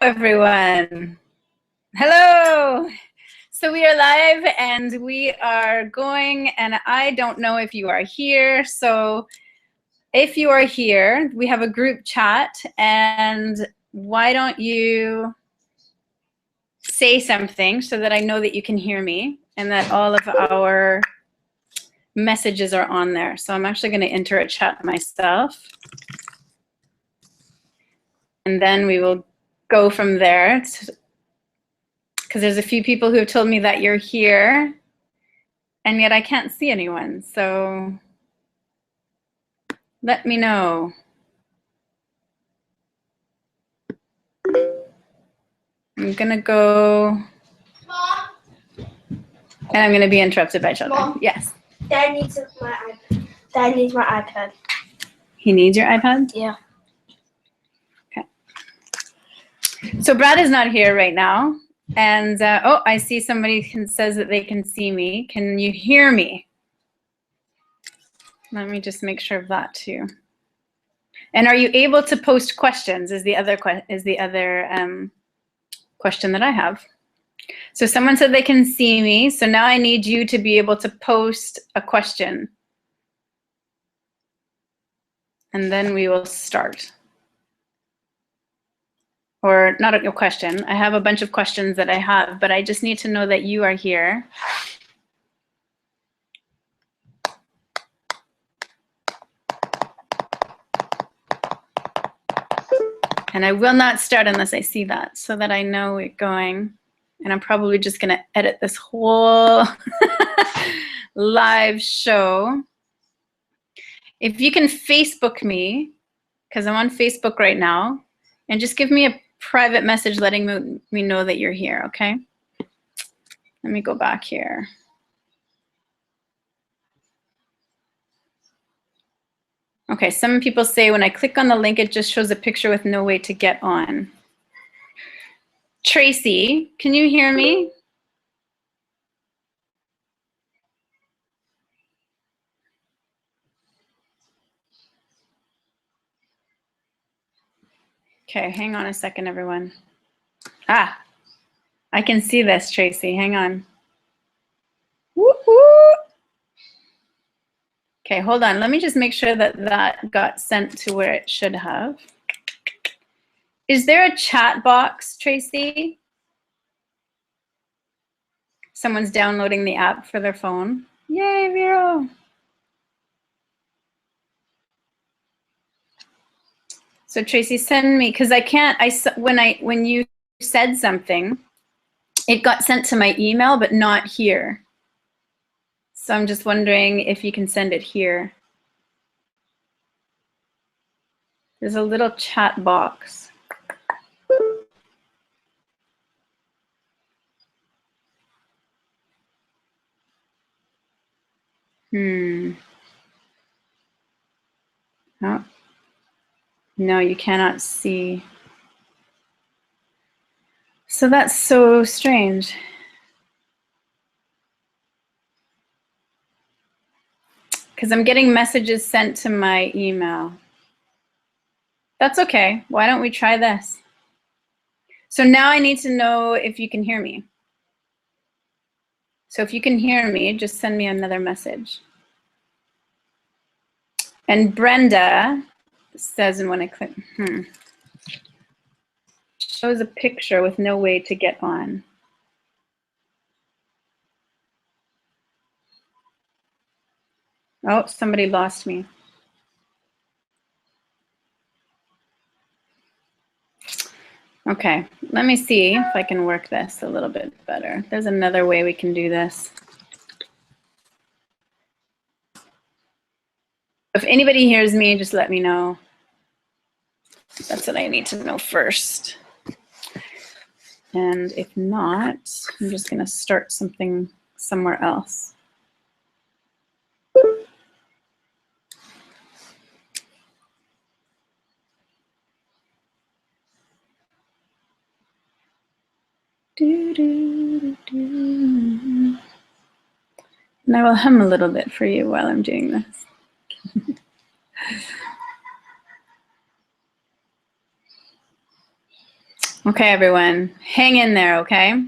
Everyone. Hello. So we are live and we are going, and I don't know if you are here. So if you are here, we have a group chat, and why don't you say something so that I know that you can hear me and that all of our messages are on there. So I'm actually going to enter a chat myself, and then we will go from there, because there's a few people who have told me that you're here, and yet I can't see anyone. So let me know. I'm gonna go, Mom. and I'm gonna be interrupted by children. Mom. Yes. Dad needs my iPad. Dad needs my iPad. He needs your iPad? Yeah. Okay. So Brad is not here right now. And, oh, I see somebody says that they can see me. Can you hear me? Let me just make sure of that too. And are you able to post questions is the other question that I have. So someone said they can see me. So now I need you to be able to post a question. And then we will start. Or not a question. I have a bunch of questions that I have, but I just need to know that you are here. And I will not start unless I see that, so that I know it's going. And I'm probably just going to edit this whole live show. If you can Facebook me, because I'm on Facebook right now, and just give me a private message letting me know that you're here, okay? Let me go back here. Okay, some people say when I click on the link, it just shows a picture with no way to get on. Tracy, can you hear me? Okay, hang on a second, everyone. Ah, I can see this, Tracy. Hang on. Woo-hoo! Okay, hold on. Let me just make sure that that got sent to where it should have. Is there a chat box, Tracy? Someone's downloading the app for their phone. Yay, Vero. So Tracy, send me, because I can't, when you said something, it got sent to my email, but not here. So I'm just wondering if you can send it here. There's a little chat box. Oh. No, you cannot see. So that's so strange. Because I'm getting messages sent to my email. That's okay. Why don't we try this? So now I need to know if you can hear me. So if you can hear me, just send me another message. And Brenda says, and when I click, shows a picture with no way to get on. Oh, somebody lost me. Okay, let me see if I can work this a little bit better. There's another way we can do this. If anybody hears me, just let me know. That's what I need to know first. And if not, I'm just going to start something somewhere else. Do, do, do. And I will hum a little bit for you while I'm doing this. Okay, everyone, hang in there, okay?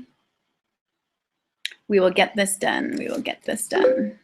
We will get this done. We will get this done.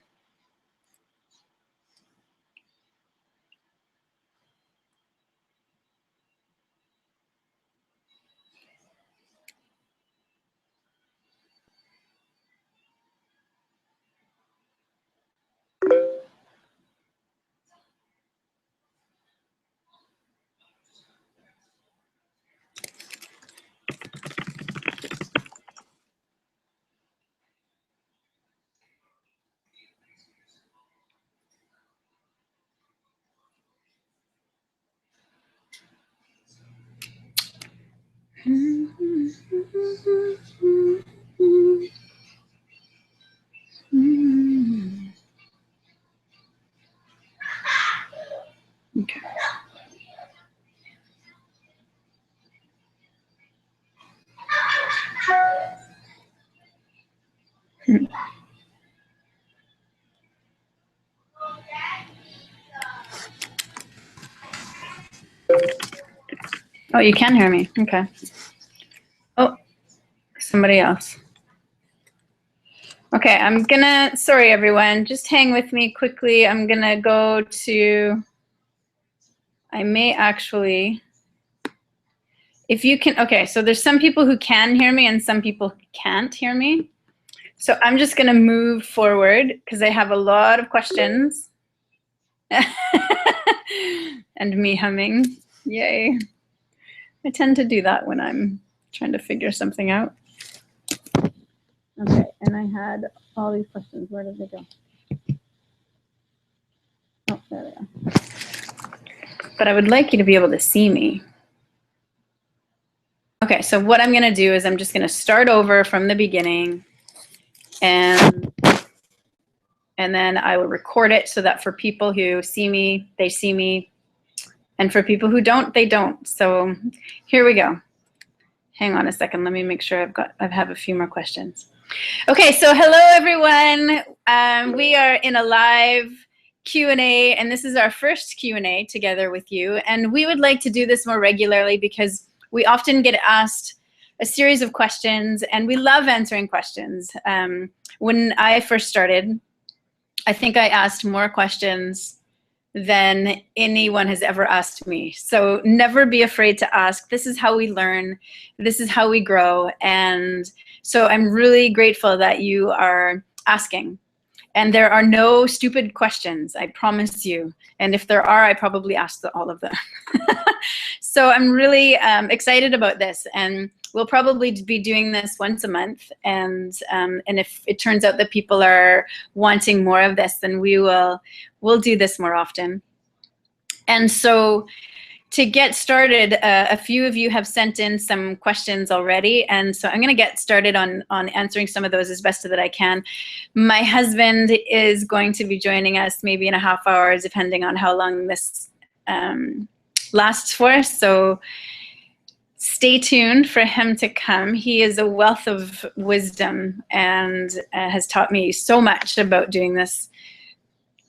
Okay. Oh, you can hear me. Okay. Oh, somebody else. Okay, I'm gonna, sorry everyone, just hang with me quickly. I'm gonna go to, I may actually, if you can, okay, so there's some people who can hear me and some people who can't hear me. So I'm just gonna move forward because I have a lot of questions. And me humming, yay. I tend to do that when I'm trying to figure something out. Okay, and I had all these questions. Where did they go? Oh, there they are. But I would like you to be able to see me. Okay, so what I'm gonna do is I'm just gonna start over from the beginning and then I will record it so that for people who see me, they see me. And for people who don't, they don't. So here we go. Hang on a second. Let me make sure I have a few more questions. Okay, so hello everyone. We are in a live Q&A, and this is our first Q&A together with you. And we would like to do this more regularly because we often get asked a series of questions, and we love answering questions. When I first started, I think I asked more questions than anyone has ever asked me. So never be afraid to ask. This is how we learn. This is how we grow. And so I'm really grateful that you are asking. And there are no stupid questions, I promise you. And if there are, I probably asked all of them. So I'm really excited about this. And we'll probably be doing this once a month. And if it turns out that people are wanting more of this, then we'll do this more often. And so to get started, a few of you have sent in some questions already, and so I'm going to get started on answering some of those as best that I can. My husband is going to be joining us maybe in a half hour, depending on how long this lasts for. So stay tuned for him to come. He is a wealth of wisdom and has taught me so much about doing this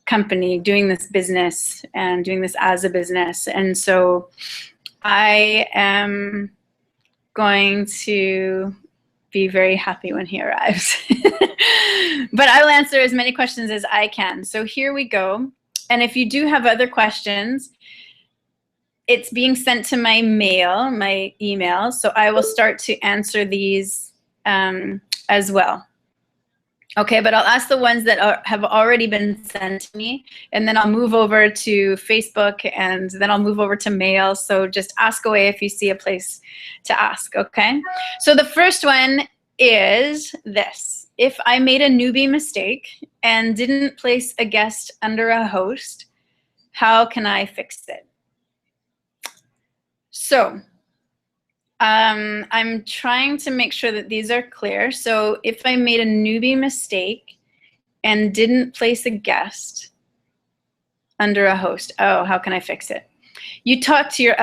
company, doing this business, and doing this as a business. And so I am going to be very happy when he arrives. But I'll answer as many questions as I can. So here we go. And if you do have other questions, it's being sent to my mail, my email. So I will start to answer these as well. Okay, but I'll ask the ones that have already been sent to me, and then I'll move over to Facebook, and then I'll move over to mail. So just ask away if you see a place to ask, okay? So the first one is this. If I made a newbie mistake and didn't place a guest under a host, how can I fix it? So I'm trying to make sure that these are clear. So if I made a newbie mistake and didn't place a guest under a host, oh, how can I fix it? You talk to your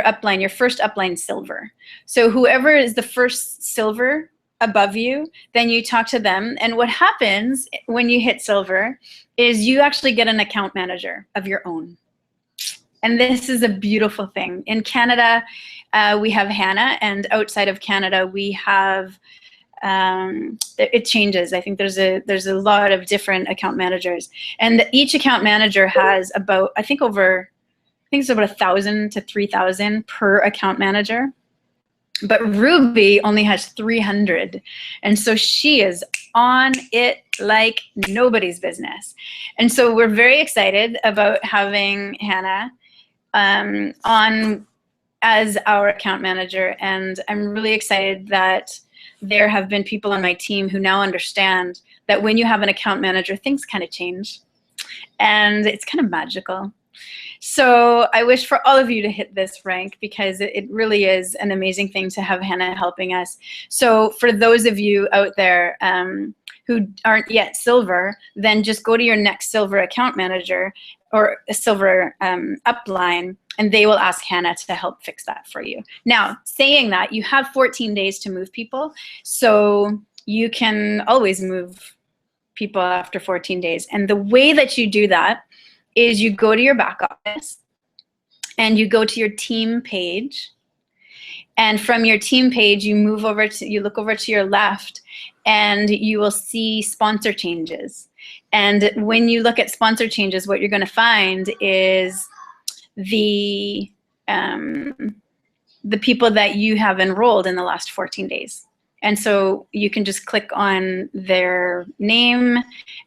upline, your first upline silver. So whoever is the first silver above you, then you talk to them. And what happens when you hit silver is you actually get an account manager of your own. And this is a beautiful thing. In Canada, we have Hannah, and outside of Canada, we have, it changes. I think there's a lot of different account managers, and each account manager has about, I think it's about 1,000 to 3,000 per account manager. But Ruby only has 300. And so she is on it like nobody's business. And so we're very excited about having Hannah on as our account manager. And I'm really excited that there have been people on my team who now understand that when you have an account manager, things kind of change. And it's kind of magical. So I wish for all of you to hit this rank, because it really is an amazing thing to have Hannah helping us. So for those of you out there who aren't yet silver, then just go to your next silver account manager or a silver upline, and they will ask Hannah to help fix that for you. Now, saying that, you have 14 days to move people, so you can always move people after 14 days. And the way that you do that is you go to your back office and you go to your team page, and from your team page you look over to your left, and you will see sponsor changes. And when you look at sponsor changes, what you're going to find is the people that you have enrolled in the last 14 days. And so you can just click on their name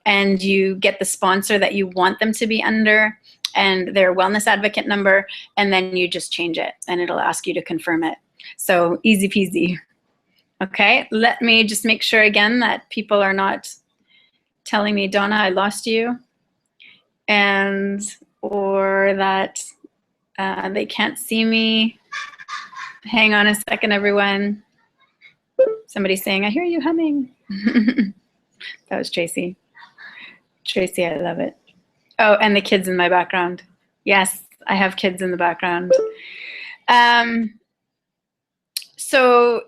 and you get the sponsor that you want them to be under and their wellness advocate number, and then you just change it and it'll ask you to confirm it. So easy peasy. Okay, let me just make sure again that people are not telling me, Dawna, I lost you, or that they can't see me. Hang on a second, everyone. Somebody's saying, I hear you humming. That was Tracy. Tracy, I love it. Oh, and the kids in my background. Yes, I have kids in the background. So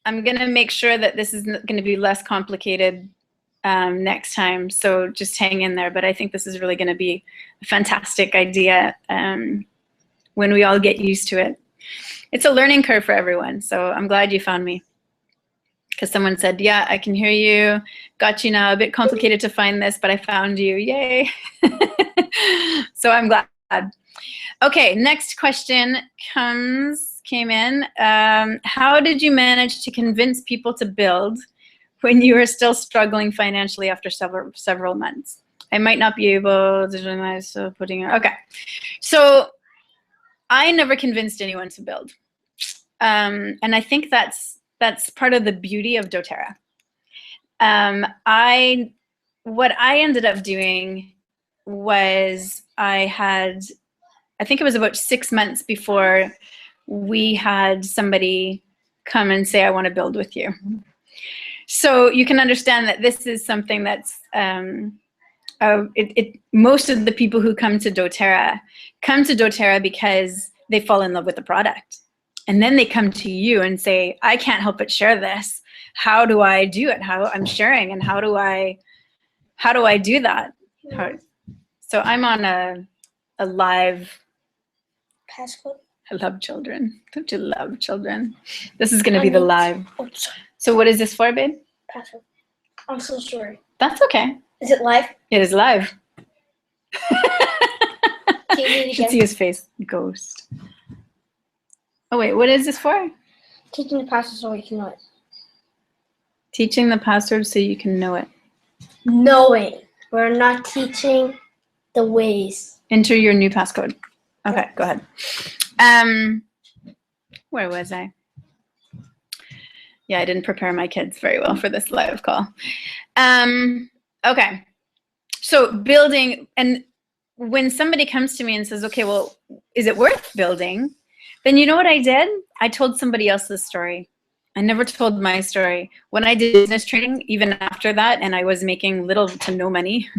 I'm going to make sure that this is going to be less complicated next time. So just hang in there. But I think this is really going to be a fantastic idea when we all get used to it. It's a learning curve for everyone. So I'm glad you found me. Because someone said, yeah, I can hear you. Got you now. A bit complicated to find this, but I found you. Yay. So I'm glad. Okay, next question came in. How did you manage to convince people to build when you were still struggling financially after several months? I might not be able to do my putting it. Okay, so I never convinced anyone to build. And I think that's part of the beauty of doTERRA. What I ended up doing was I think it was about 6 months before we had somebody come and say, I want to build with you. So you can understand that this is something that's, most of the people who come to doTERRA because they fall in love with the product. And then they come to you and say, I can't help but share this. How do I do it? How I'm sharing, and how do I do that? So I'm on a live Passcode. I love children. Don't you love children? This is going to be the live. Oh, sorry. So what is this for, babe? Passcode. I'm so sorry. That's okay. Is it live? It is live. Can you do it You should again? see his face. Ghost. Oh, wait. What is this for? Teaching the password so you can know it. Teaching the password so you can know it. Knowing. We're not teaching the ways. Enter your new passcode. Okay, go ahead. Where was I? Yeah, I didn't prepare my kids very well for this live call. Okay, so building, and when somebody comes to me and says, okay, well, is it worth building? Then you know what I did? I told somebody else's story. I never told my story. When I did business training, even after that, and I was making little to no money,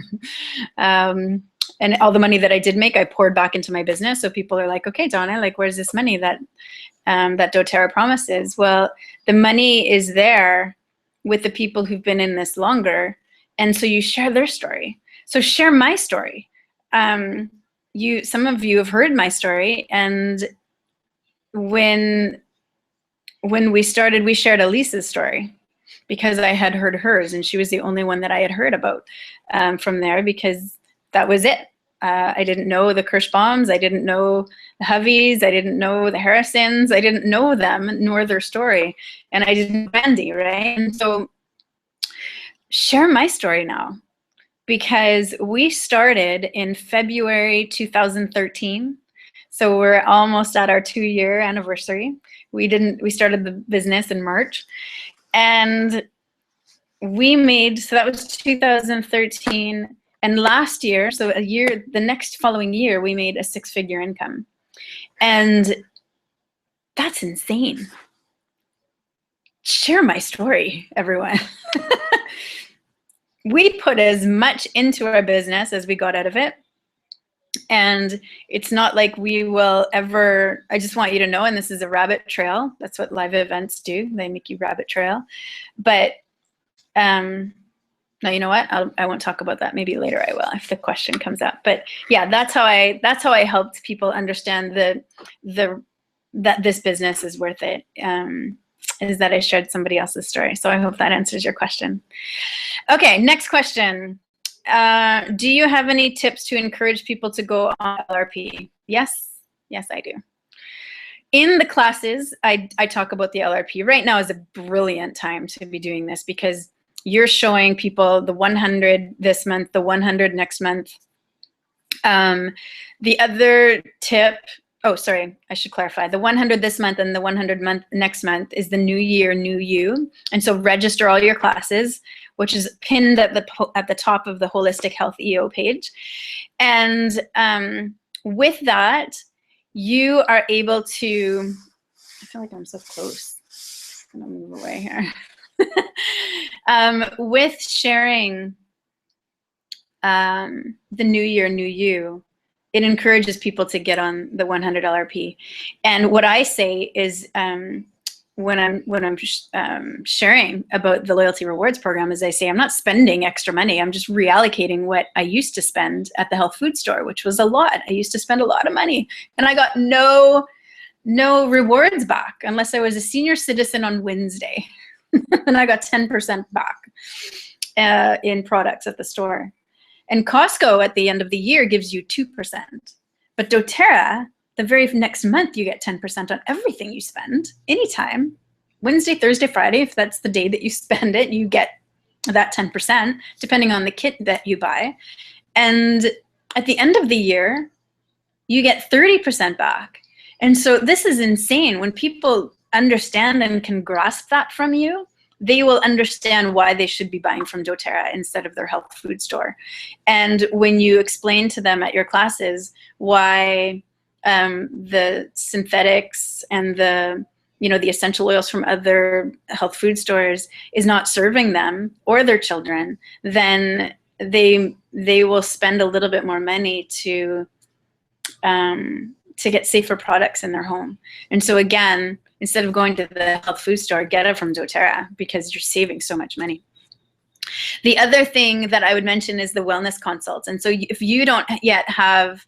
and all the money that I did make, I poured back into my business. So people are like, okay, Dawna, like, where's this money that that doTERRA promises? Well, the money is there with the people who've been in this longer. And so you share their story. So share my story. some of you have heard my story, and when we started, we shared Elise's story because I had heard hers, and she was the only one that I had heard about from there, because that was it. I didn't know the Kirschbaums, I didn't know the Hoveys, I didn't know the Harrisons, I didn't know them nor their story, and I didn't know Randy, right? And so share my story now, because we started in February 2013. So we're almost at our 2-year anniversary. We started the business in March, and we made, so that was 2013. And last year, so the next following year, we made a 6-figure income. And that's insane. Share my story, everyone. We put as much into our business as we got out of it. And it's not like we will ever, I just want you to know, and this is a rabbit trail. That's what live events do. They make you rabbit trail. But now, you know what? I won't talk about that. Maybe later I will if the question comes up. But yeah, that's how I helped people understand that this business is worth it. Is that I shared somebody else's story. So I hope that answers your question. Okay, next question. Do you have any tips to encourage people to go on LRP? Yes, I do. In the classes, I talk about the LRP. Right now is a brilliant time to be doing this, because you're showing people the 100 this month, the 100 next month. The other tip, oh, sorry, I should clarify. The 100 this month and the 100 next month is the new year, new you. And so register all your classes, which is pinned at the top of the Holistic Health EO page. And with that, you are able to, I feel like I'm so close. I'm gonna move away here. With sharing the new year, new you, it encourages people to get on the 100 LRP. And what I say is, when I'm sharing about the loyalty rewards program, is I say I'm not spending extra money. I'm just reallocating what I used to spend at the health food store, which was a lot. I used to spend a lot of money, and I got no rewards back unless I was a senior citizen on Wednesday. And I got 10% back in products at the store. And Costco at the end of the year gives you 2%. But doTERRA, the very next month, you get 10% on everything you spend, anytime. Wednesday, Thursday, Friday, if that's the day that you spend it, you get that 10%, depending on the kit that you buy. And at the end of the year, you get 30% back. And so this is insane. When people understand and can grasp that from you, they will understand why they should be buying from doTERRA instead of their health food store. And when you explain to them at your classes why the synthetics and the essential oils from other health food stores is not serving them or their children, then they will spend a little bit more money to get safer products in their home. And so again, instead of going to the health food store, get it from doTERRA, because you're saving so much money. The other thing that I would mention is the wellness consults. And so if you don't yet have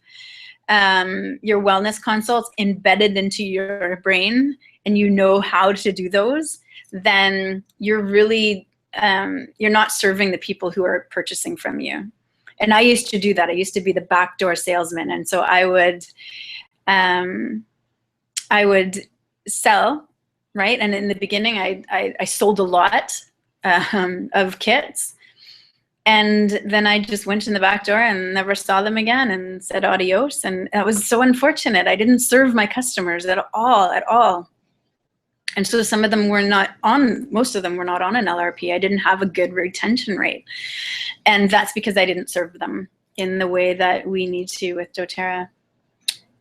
your wellness consults embedded into your brain and you know how to do those, then you're really, you're not serving the people who are purchasing from you. And I used to do that. I used to be the backdoor salesman. And so I would sell, right? And in the beginning, I sold a lot of kits. And then I just went in the back door and never saw them again and said adios. And that was so unfortunate. I didn't serve my customers at all. And so some of them were not on, most of them were not on an LRP. I didn't have a good retention rate. And that's because I didn't serve them in the way that we need to with doTERRA.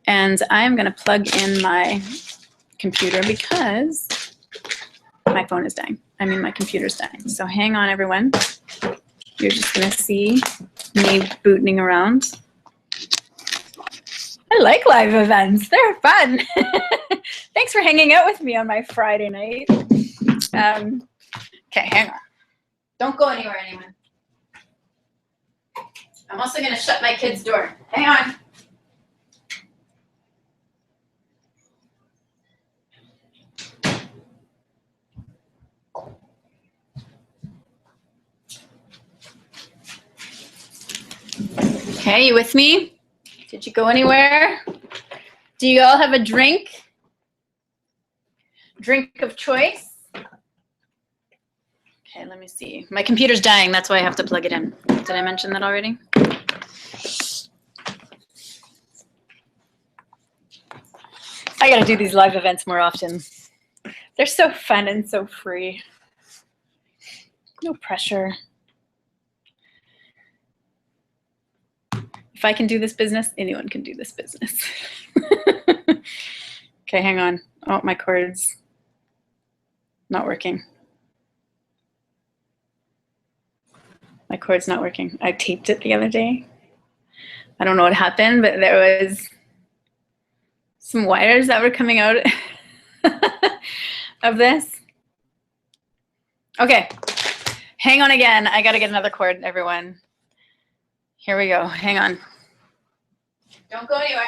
And I'm gonna plug in my computer because my phone is dying. I mean, my computer's dying. So hang on, everyone. You're just gonna see me booting around. I like live events. They're fun. Thanks for hanging out with me on my Friday night. Okay, hang on. Don't go anywhere, anyone. I'm also gonna shut my kid's door. Hang on. Okay, you with me? Did you go anywhere? Do you all have a drink? Drink of choice? Okay, let me see. My computer's dying, that's why I have to plug it in. Did I mention that already? I gotta do these live events more often. They're so fun and so free. No pressure. If I can do this business, anyone can do this business. Okay, hang on. Oh, my cord's not working. My cord's not working. I taped it the other day. I don't know what happened, but there was some wires that were coming out of this. Okay, hang on again. I gotta get another cord, everyone. Here we go, hang on. Don't go anywhere.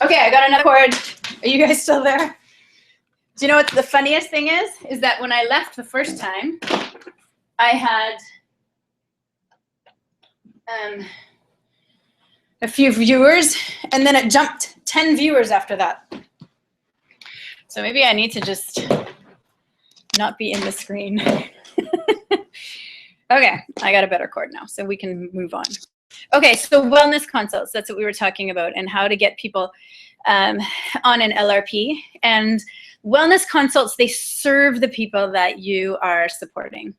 Okay, I got another cord. Are you guys still there? Do you know what the funniest thing is? Is that when I left the first time, I had a few viewers, and then it jumped 10 viewers after that. So maybe I need to just not be in the screen. Okay, I got a better cord now, so we can move on. Okay, so wellness consults, that's what we were talking about, and how to get people on an LRP. And wellness consults, they serve the people that you are supporting.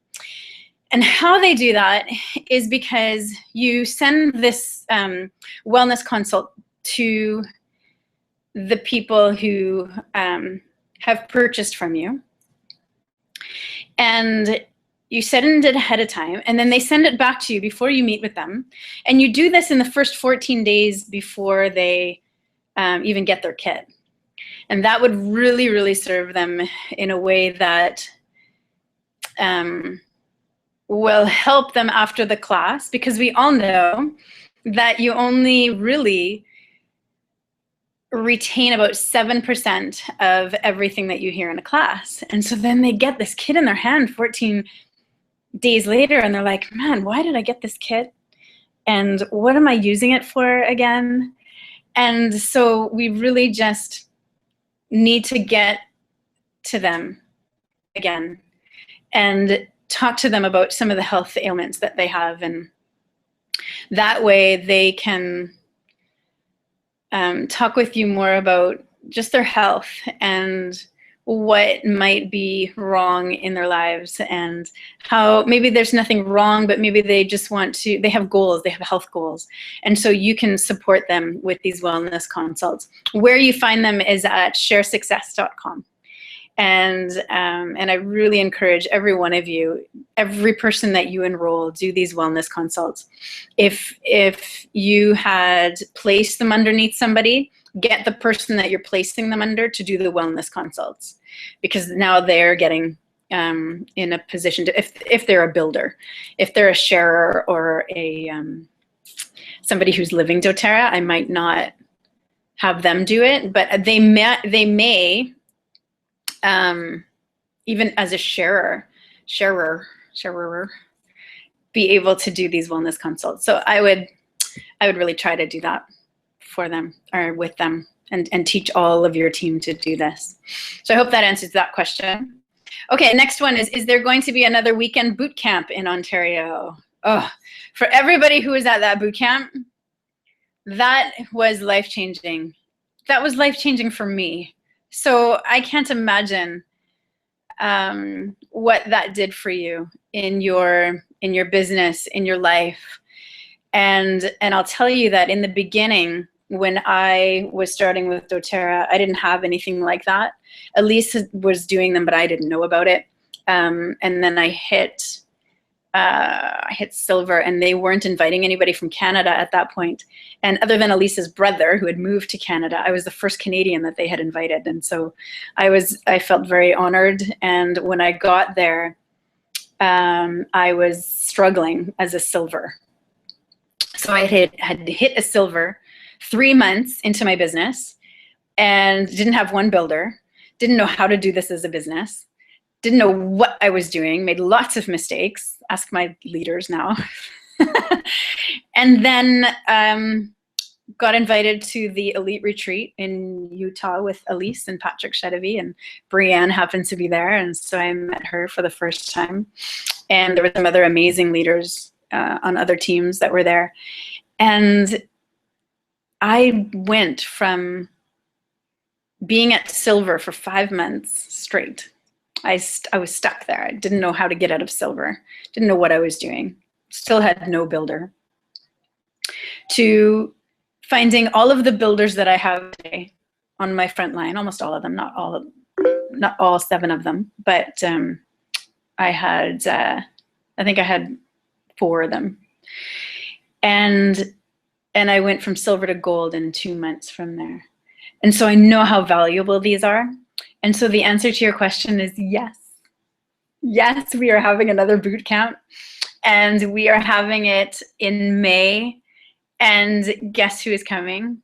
And how they do that is because you send this wellness consult to the people who have purchased from you. And you send it ahead of time, and then they send it back to you before you meet with them. And you do this in the first 14 days before they even get their kit. And that would really, really serve them in a way that will help them after the class, because we all know that you only really retain about 7% of everything that you hear in a class. And so then they get this kit in their hand 14 days later, and they're like, man, why did I get this kit? And what am I using it for again? And so we really just need to get to them again and talk to them about some of the health ailments that they have. And that way they can talk with you more about just their health and what might be wrong in their lives, and how maybe there's nothing wrong, but maybe they just want to, they have goals, they have health goals. And so you can support them with these wellness consults. Where you find them is at sharesuccess.com. And I really encourage every one of you, every person that you enroll, do these wellness consults. If you had placed them underneath somebody, get the person that you're placing them under to do the wellness consults, because now they're getting in a position to, if they're a builder, if they're a sharer or a somebody who's living doTERRA, I might not have them do it, but they may even as a sharer, be able to do these wellness consults. So I would really try to do that for them or with them, and teach all of your team to do this. So I hope that answers that question. Okay, next one is there going to be another weekend boot camp in Ontario? Oh, for everybody who was at that boot camp, that was life-changing. That was life-changing for me. So I can't imagine what that did for you in your business, in your life. And I'll tell you that in the beginning, when I was starting with doTERRA, I didn't have anything like that. Elise was doing them, but I didn't know about it. And then I hit silver, and they weren't inviting anybody from Canada at that point. And other than Elise's brother, who had moved to Canada, I was the first Canadian that they had invited. And so I felt very honored. And when I got there, I was struggling as a silver. So I had hit a silver 3 months into my business and didn't have one builder, didn't know how to do this as a business, didn't know what I was doing, made lots of mistakes, ask my leaders now. And then got invited to the elite retreat in Utah with Elise and Patrick Chedevy, and Brianne happened to be there. And so I met her for the first time. And there were some other amazing leaders on other teams that were there. And I went from being at silver for 5 months straight. I was stuck there. I didn't know how to get out of silver. Didn't know what I was doing. Still had no builder. To finding all of the builders that I have today on my front line, almost all of them, not all 7 of them, but I think I had 4 of them. And I went from silver to gold in 2 months from there. And so I know how valuable these are. And so the answer to your question is yes. Yes, we are having another boot camp, and we are having it in May. And guess who is coming?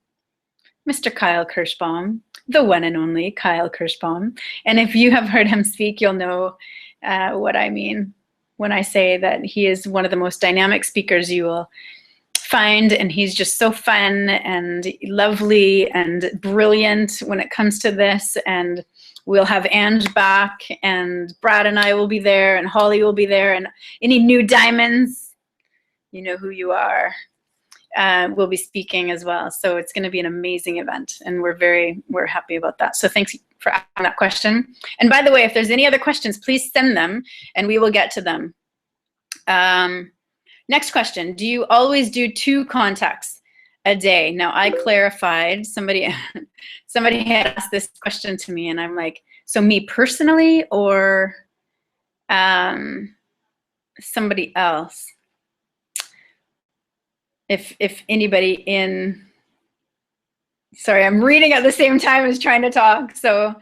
Mr. Kyle Kirschbaum, the one and only Kyle Kirschbaum. And if you have heard him speak, you'll know what I mean when I say that he is one of the most dynamic speakers you will find, and he's just so fun and lovely and brilliant when it comes to this. And we'll have Ange back, and Brad and I will be there, and Holly will be there, and any new diamonds, you know who you are, will be speaking as well. So it's going to be an amazing event, and we're happy about that. So thanks for asking that question. And by the way, if there's any other questions, please send them and we will get to them. Next question, do you always do 2 contacts a day? Now I clarified, somebody had asked this question to me, and I'm like, so me personally or somebody else? If anybody in, sorry, I'm reading at the same time as trying to talk. So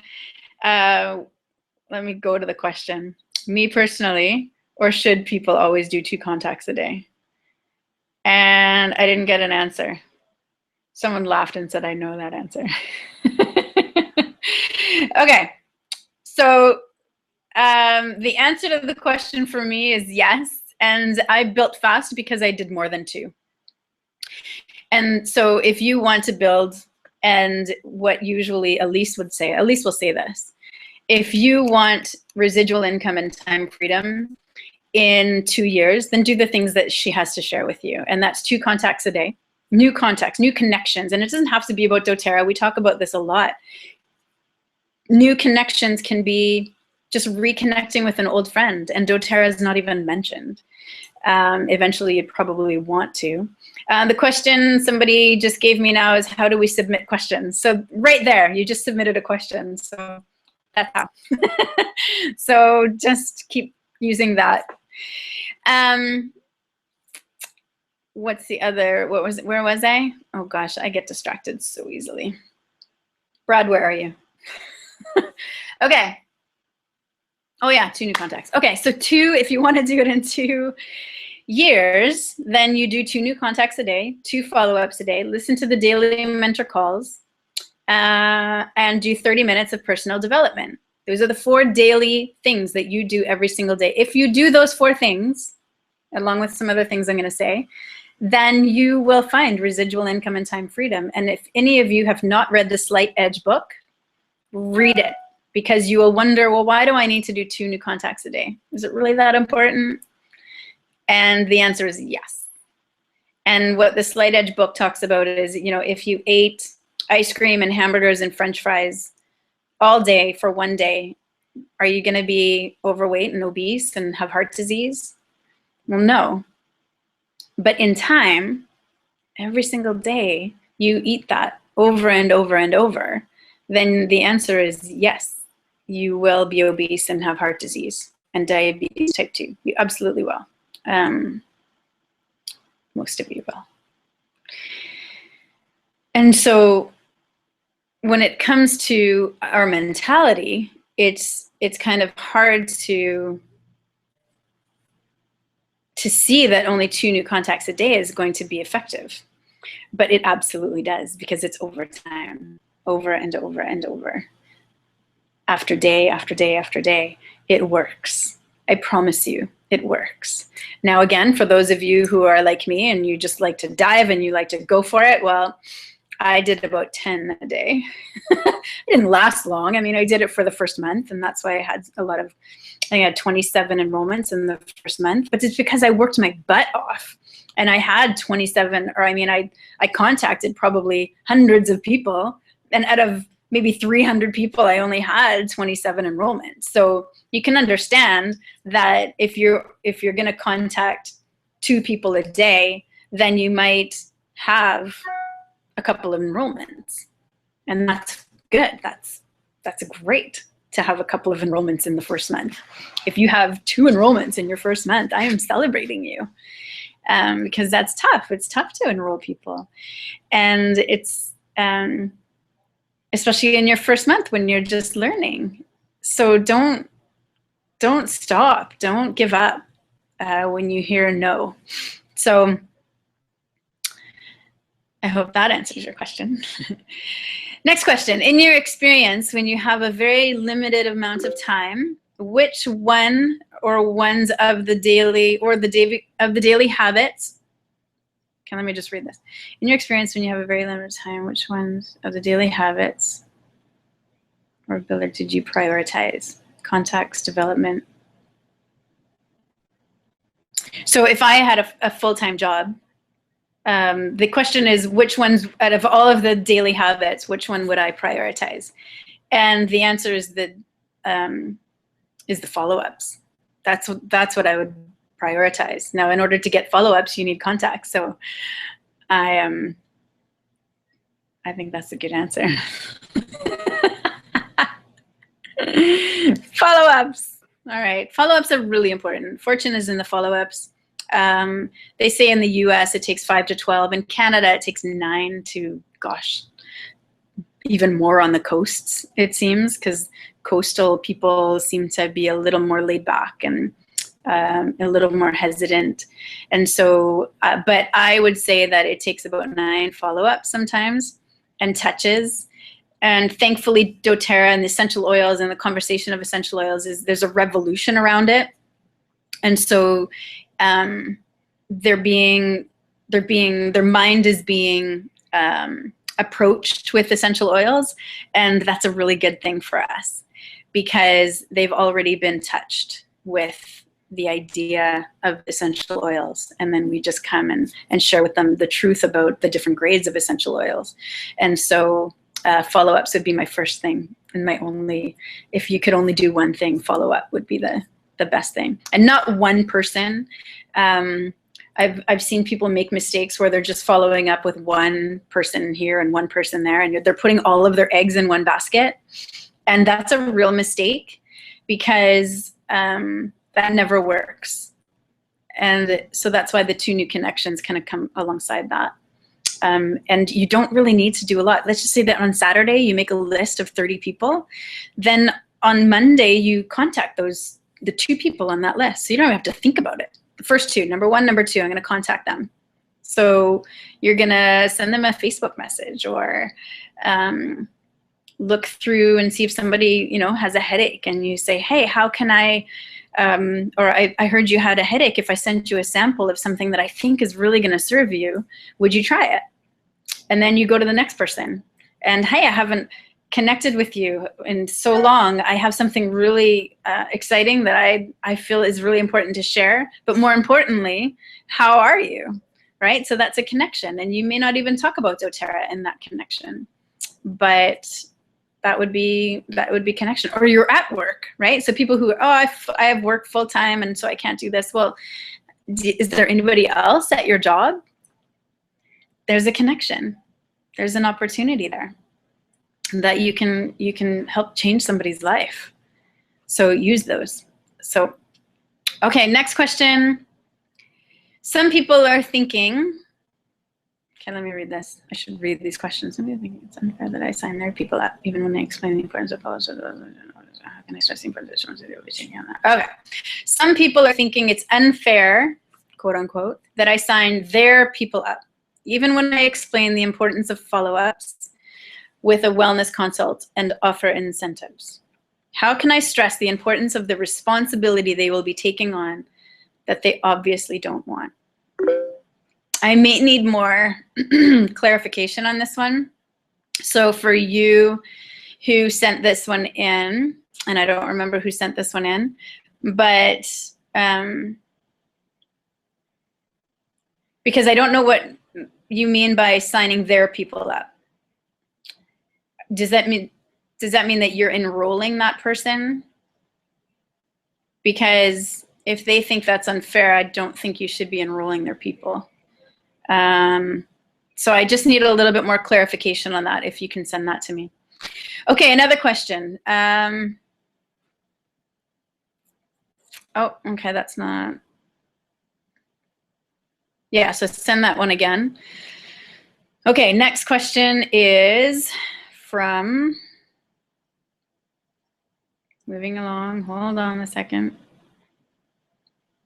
let me go to the question. Me personally, or should people always do 2 contacts a day? And I didn't get an answer. Someone laughed and said, I know that answer. Okay, so the answer to the question for me is yes. And I built fast because I did more than 2. And so if you want to build, and what usually Elise would say, Elise will say this, if you want residual income and time freedom in 2 years, then do the things that she has to share with you. And that's 2 contacts a day, new contacts, new connections. And it doesn't have to be about doTERRA. We talk about this a lot. New connections can be just reconnecting with an old friend, and doTERRA is not even mentioned. Eventually you'd probably want to. The question somebody just gave me now is, how do we submit questions? So right there, you just submitted a question. So that's how. So just keep using that. What's the other, where was I? Oh gosh, I get distracted so easily. Brad, where are you? Okay. Oh yeah, 2 new contacts. Okay, so 2, if you want to do it in 2 years, then you do 2 new contacts a day, 2 follow-ups a day, listen to the daily mentor calls, and do 30 minutes of personal development. Those are the 4 daily things that you do every single day. If you do those 4 things, along with some other things I'm going to say, then you will find residual income and time freedom. And if any of you have not read the Slight Edge book, read it, because you will wonder, well, why do I need to do 2 new contacts a day? Is it really that important? And the answer is yes. And what the Slight Edge book talks about is, you know, if you ate ice cream and hamburgers and French fries all day for 1 day, are you going to be overweight and obese and have heart disease? Well, no. But in time, every single day you eat that over and over and over, then the answer is yes, you will be obese and have heart disease and diabetes type 2. You absolutely will. Most of you will. And so when it comes to our mentality, it's kind of hard to to see that only 2 new contacts a day is going to be effective. But it absolutely does, because it's over time, over and over and over. After day, after day, after day, it works. I promise you, it works. Now, again, for those of you who are like me and you just like to dive and you like to go for it, well, I did about 10 a day. It didn't last long. I mean, I did it for the first month, and that's why I had a lot of, I think I had 27 enrollments in the first month, but it's because I worked my butt off. And I had 27, or I mean, I contacted probably hundreds of people, and out of maybe 300 people, I only had 27 enrollments. So you can understand that if you're going to contact 2 people a day, then you might have a couple of enrollments, and that's good. That's great to have a couple of enrollments in the first month. If you have 2 enrollments in your first month, I am celebrating you. Because that's tough. It's tough to enroll people. And it's, especially in your first month when you're just learning. So don't stop. Don't give up when you hear no. So I hope that answers your question. Next question. In your experience, when you have a very limited amount of time, which one or ones of the daily habits, okay, let me just read this. In your experience, when you have a very limited time, which ones of the daily habits or ability did you prioritize? Contacts, development. So if I had a full-time job, the question is, which ones out of all of the daily habits, which one would I prioritize? And the answer is the follow-ups. That's what I would prioritize. Now, in order to get follow-ups, you need contacts. So I think that's a good answer. Follow-ups. All right. Follow-ups are really important. Fortune is in the follow-ups. They say in the US it takes 5 to 12. In Canada, it takes 9 to, gosh, even more on the coasts, it seems, because coastal people seem to be a little more laid back and a little more hesitant. And so, but I would say that it takes about 9 follow-ups sometimes and touches. And thankfully, doTERRA and the essential oils and the conversation of essential oils there's a revolution around it. And so their mind is being approached with essential oils, and that's a really good thing for us because they've already been touched with the idea of essential oils, and then we just come and share with them the truth about the different grades of essential oils. And so follow-ups would be my first thing, and my only, if you could only do one thing, follow-up would be the best thing. And not one person. I've seen people make mistakes where they're just following up with one person here and one person there, and they're putting all of their eggs in one basket. And that's a real mistake because that never works. And so that's why the 2 new connections kind of come alongside that. And you don't really need to do a lot. Let's just say that on Saturday, you make a list of 30 people. Then on Monday, you contact the 2 people on that list. So you don't have to think about it. The first 2, number 1, number 2, I'm going to contact them. So you're going to send them a Facebook message or look through and see if somebody, has a headache, and you say, hey, how can I, or I heard you had a headache. If I sent you a sample of something that I think is really going to serve you, would you try it? And then you go to the next person and, hey, I haven't connected with you in so long. I have something really exciting that I feel is really important to share. But more importantly, how are you? Right? So that's a connection. And you may not even talk about doTERRA in that connection. But that would be connection. Or you're at work, right? So people who, I have work full time and so I can't do this. Well, is there anybody else at your job? There's a connection. There's an opportunity there that you can help change somebody's life. So use those. So, okay, next question. Some people are thinking, okay, let me read this. I should read these questions. Some people think it's unfair that I sign their people up, even when they explain the importance of policy. How can I stress the importance of taking on that? Okay. Some people are thinking it's unfair quote unquote, that I sign their people up, even when I explain the importance of follow-ups with a wellness consult and offer incentives? How can I stress the importance of the responsibility they will be taking on that they obviously don't want? I may need more clarification on this one. So for you who sent this one in, and I don't remember who sent this one in, but because I don't know what you mean by signing their people up. Does that mean that you're enrolling that person? Because if they think that's unfair, I don't think you should be enrolling their people. So I just need a little bit more clarification on that, if you can send that to me. Okay, another question. Oh, okay, that's not. Yeah, so send that one again. Okay, next question is from, moving along, hold on a second.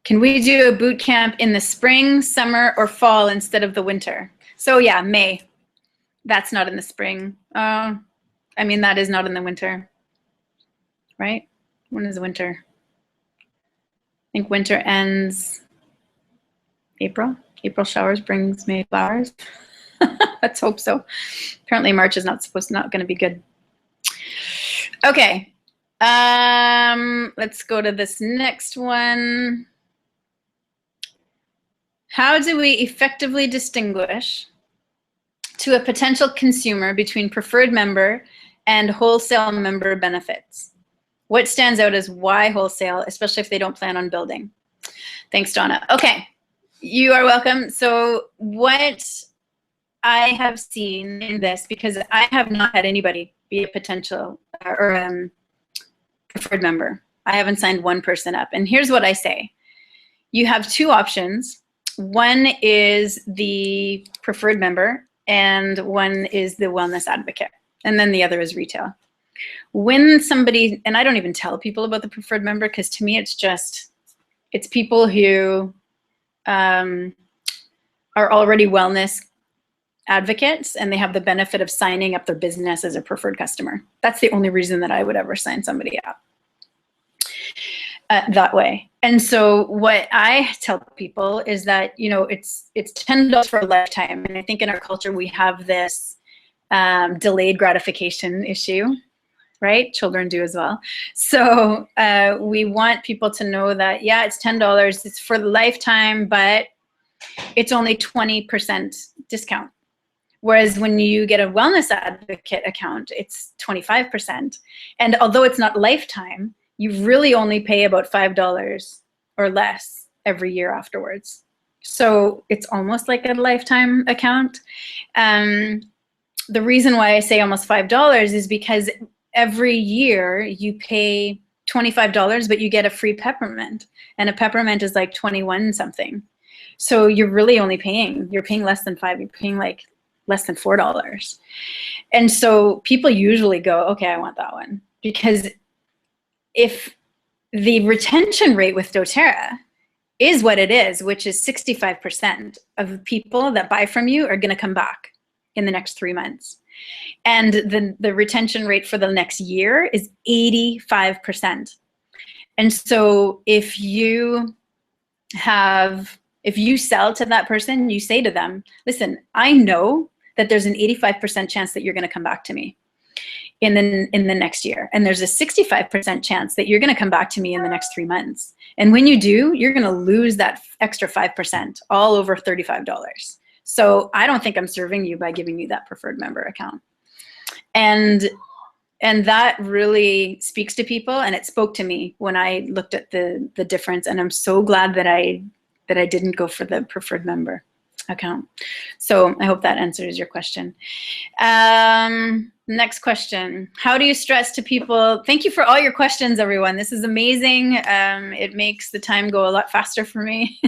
Can we do a boot camp in the spring, summer, or fall instead of the winter? So yeah, May. That's not in the spring. I mean, that is not in the winter, right? When is winter? I think winter ends April. April showers brings May flowers. Let's hope so. Apparently March is not going to be good. Okay. Let's go to this next one. How do we effectively distinguish to a potential consumer between preferred member and wholesale member benefits? What stands out as why wholesale, especially if they don't plan on building? Thanks, Dawna. Okay, you are welcome. So what I have seen in this, because I have not had anybody be a potential or preferred member. I haven't signed one person up. And here's what I say. You have two options. One is the preferred member, and one is the wellness advocate. And then the other is retail. When somebody, and I don't even tell people about the preferred member, because to me it's people who are already wellness advocates and they have the benefit of signing up their business as a preferred customer. That's the only reason that I would ever sign somebody up that way. And so what I tell people is that, you know, it's $10 for a lifetime. And I think in our culture we have this delayed gratification issue, right? Children do as well. So we want people to know that, yeah, it's $10, it's for the lifetime, but it's only 20% discount. Whereas when you get a wellness advocate account, it's 25%. And although it's not lifetime, you really only pay about $5 or less every year afterwards. So it's almost like a lifetime account. The reason why I say almost $5 is because every year you pay $25, but you get a free peppermint. And a peppermint is like 21 something. So you're really only you're paying less than $5, you're paying like less than $4. And so people usually go, okay, I want that one. Because if the retention rate with doTERRA is what it is, which is 65% of people that buy from you are going to come back in the next 3 months. And the retention rate for the next year is 85%. And so if you sell to that person, you say to them, listen, I know that there's an 85% chance that you're going to come back to me in the next year. And there's a 65% chance that you're going to come back to me in the next 3 months. And when you do, you're going to lose that extra 5%, all over $35. So I don't think I'm serving you by giving you that preferred member account. And that really speaks to people, and it spoke to me when I looked at the difference. And I'm so glad that I didn't go for the preferred member account. So I hope that answers your question. Next question. How do you stress to people? Thank you for all your questions, everyone. This is amazing. It makes the time go a lot faster for me.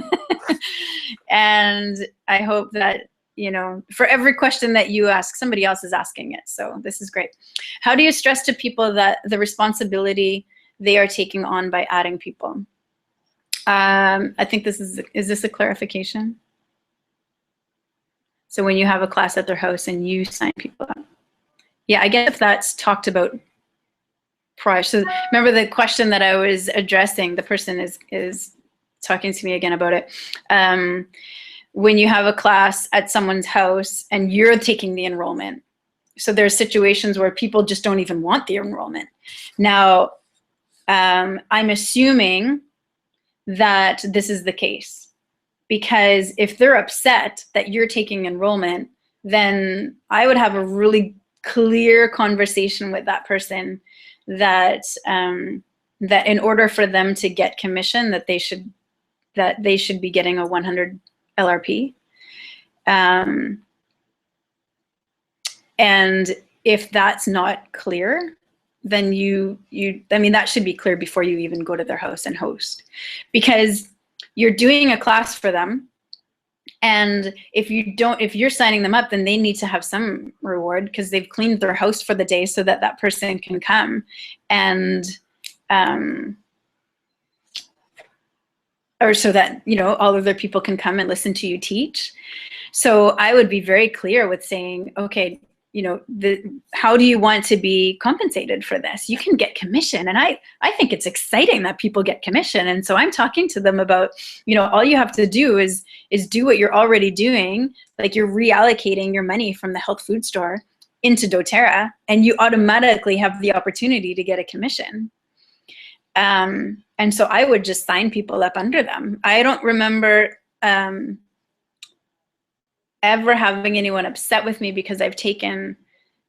And I hope that, you know, for every question that you ask, somebody else is asking it. So this is great. How do you stress to people that the responsibility they are taking on by adding people? I think is this a clarification? So when you have a class at their house and you sign people up. Yeah, I guess if that's talked about prior. So remember the question that I was addressing, the person is talking to me again about it. When you have a class at someone's house and you're taking the enrollment. So there's situations where people just don't even want the enrollment. Now, I'm assuming that this is the case, because if they're upset that you're taking enrollment, then I would have a really clear conversation with that person that that in order for them to get commission, that they should be getting a 100 LRP. And if that's not clear, then I mean, that should be clear before you even go to their house and host, because you're doing a class for them. And if you're signing them up, then they need to have some reward because they've cleaned their house for the day so that that person can come and, or so that, you know, all of their people can come and listen to you teach. So I would be very clear with saying, okay, you know, how do you want to be compensated for this? You can get commission. And I think it's exciting that people get commission. And so I'm talking to them about, you know, all you have to do is do what you're already doing. Like you're reallocating your money from the health food store into doTERRA, and you automatically have the opportunity to get a commission. And so I would just sign people up under them. I don't remember ever having anyone upset with me because I've taken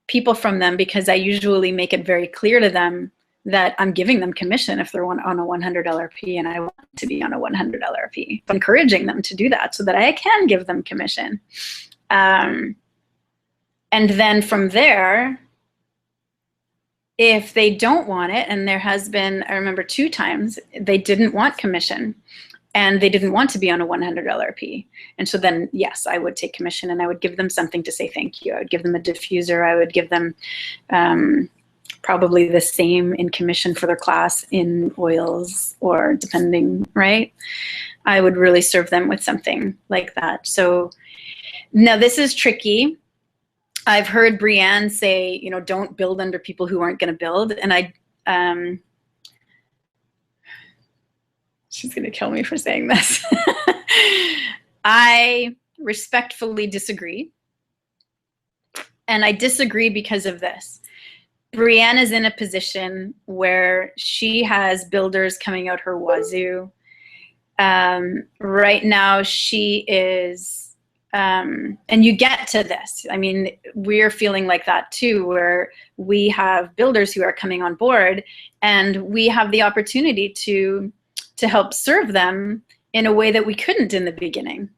people from them, because I usually make it very clear to them that I'm giving them commission if they're on a 100 LRP and I want to be on a 100 LRP. I'm encouraging them to do that so that I can give them commission. And then from there, if they don't want it, and there has been, I remember 2 times, they didn't want commission. And they didn't want to be on a 100 LRP. And so then, yes, I would take commission and I would give them something to say thank you. I would give them a diffuser. I would give them probably the same in commission for their class in oils, or depending, right? I would really serve them with something like that. So now this is tricky. I've heard Brianne say, you know, don't build under people who aren't going to build. And she's going to kill me for saying this. I respectfully disagree. And I disagree because of this. Brianne is in a position where she has builders coming out her wazoo. Right now she is, and you get to this. I mean, we're feeling like that too, where we have builders who are coming on board and we have the opportunity to help serve them in a way that we couldn't in the beginning.